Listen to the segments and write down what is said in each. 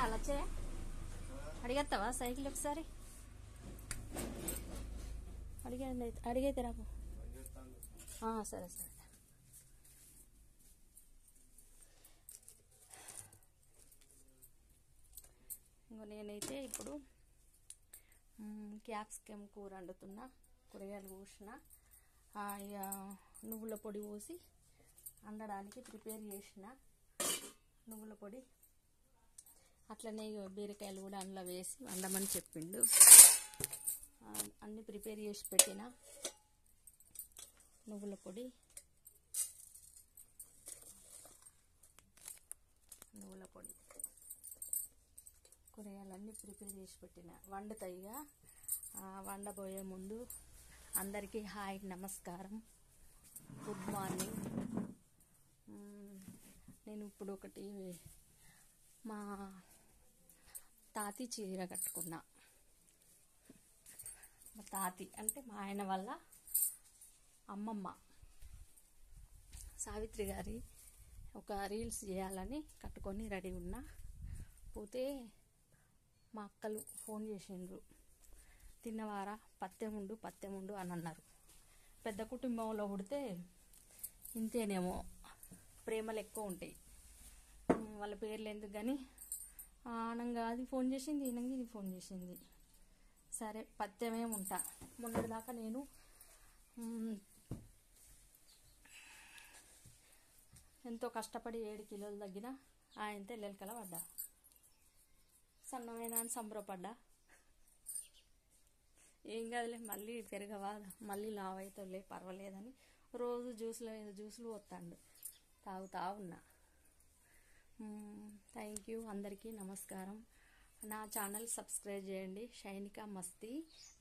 అలా వచ్చాయా అడిగేస్తావా సైకిల్ ఒకసారి అడిగైతే రాకు సరే సరే ఇంకో నేనైతే ఇప్పుడు క్యాప్సికమ్ కూర వండుతున్నా కూరగాయలు కోసిన ఇక నువ్వుల పొడి పోసి వండడానికి ప్రిపేర్ చేసిన నువ్వుల పొడి అట్లనే బీరకాయలు కూడా అందులో వేసి వండమని చెప్పిండు అన్నీ ప్రిపేర్ చేసి పెట్టిన నువ్వుల పొడి కూరగాయలన్నీ ప్రిపేర్ చేసి పెట్టిన వండుతాయిగా వండబోయే ముందు అందరికీ హాయ్ నమస్కారం గుడ్ మార్నింగ్. నేను ఇప్పుడు ఒకటి మా తాతి చీర కట్టుకున్నా. మా తాతి అంటే మా ఆయన వల్ల అమ్మమ్మ సావిత్రి గారి ఒక రీల్స్ చేయాలని కట్టుకొని రెడీ ఉన్నా. పోతే మా అక్కలు ఫోన్ చేసిండ్రు, తిన్నవారా పత్తెముండు అని అన్నారు. పెద్ద కుటుంబంలో పుడితే ఇంతేనేమో, ప్రేమలు ఎక్కువ ఉంటాయి. వాళ్ళ పేర్లు ఎందుకు కానీ ఆనంగా అది ఫోన్ చేసింది, ఈనంగా ఇది ఫోన్ చేసింది. సరే పత్యమే ఉంటా. మొన్నటిదాకా నేను ఎంతో కష్టపడి 7 కిలోలు తగ్గిన. ఆయనతో లెలకల పడ్డా, సన్నమైన అని సంబరపడ్డా. ఏం కాదులే, మళ్ళీ పెరగవా, మళ్ళీ లావ్ అవుతావులే, పర్వాలేదని రోజు జ్యూసులు పోతాండు, తాగుతా ఉన్నా. థ్యాంక్ యూ, అందరికీ నమస్కారం. నా ఛానల్ సబ్స్క్రైబ్ చేయండి, షైనికా మస్తీ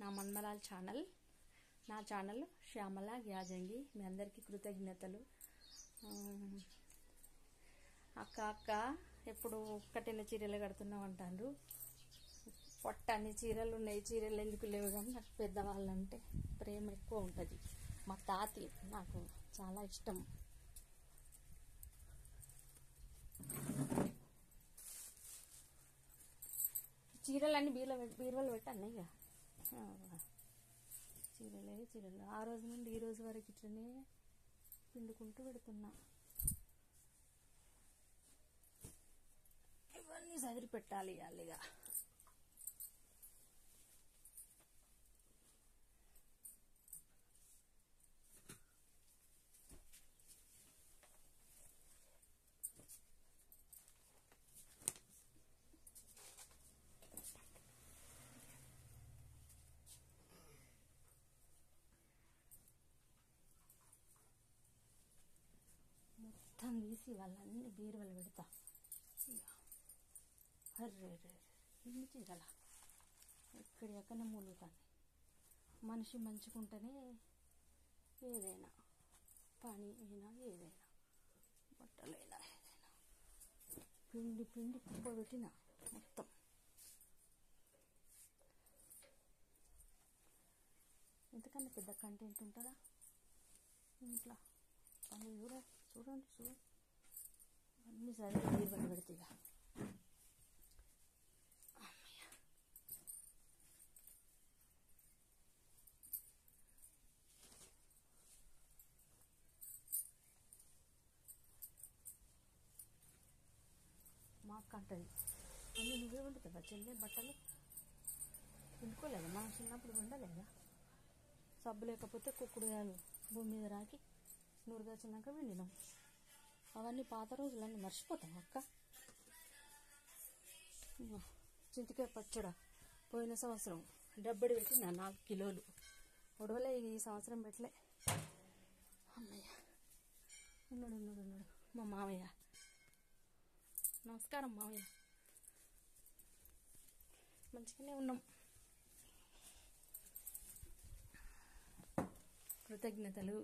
నా మన్మరాల్ ఛానల్. నా ఛానల్ శ్యామల గ్యాజంగి. మీ అందరికీ కృతజ్ఞతలు. అక్క ఎప్పుడు కట్టిన చీరలు కడుతున్నావు అంటారు. పొట్ట అన్ని చీరలు ఉన్నాయి, చీరలు ఎందుకు లేవు కానీ నాకు పెద్దవాళ్ళంటే ప్రేమ ఎక్కువ ఉంటుంది. మా తాతి నాకు చాలా ఇష్టం. చీరలన్నీ బీరువాలో పెట్టాను. ఇక చీరలు ఆ రోజు నుండి ఈ రోజు వరకు ఇట్లనే పిండుకుంటూ పెడుతున్నా. ఇవన్నీ చదిరి పెట్టాలి ఇక. మొత్తం తీసి వాళ్ళన్నీ బీరువాలు పెడతా. అర్రే ఇన్ని చీరల ఎక్కడెక్కడ మూలుగుతాను. మనిషి మంచుకుంటేనే ఏదైనా పని అయినా ఏదైనా బట్టలైనా ఏదైనా పిండి కుప్ప పెట్టిన మొత్తం. ఎంతకన్నా పెద్ద కంటెంట్ ఉంటుందా ఇంట్లో? పని చూడండి అన్నీ సరే బీరువాలు పెడితే ఇక మా అక్క అంటది, అన్నీ నువ్వే వండుతావా చెల్లె? బట్టలు పిండుకోలేదా? మా చిన్నప్పుడు వండలేదా? సబ్బు లేకపోతే కుక్కుడుగాయలు భూమి మీద రాకి నూరుగా చిన్నాక వండినాం. అవన్నీ పాత రోజులన్నీ మర్చిపోతాం అక్క. చింతకాయ పచ్చడ పోయిన సంవత్సరం డబ్బడి పెట్టిన 4 కిలోలు. ఉడవలే, ఈ సంవత్సరం పెట్టలే. అమ్మయ్య, ఉన్నాడు మా మామయ్య. నమస్కారం మామయ్య. మంచిగానే ఉన్నాం. కృతజ్ఞతలు.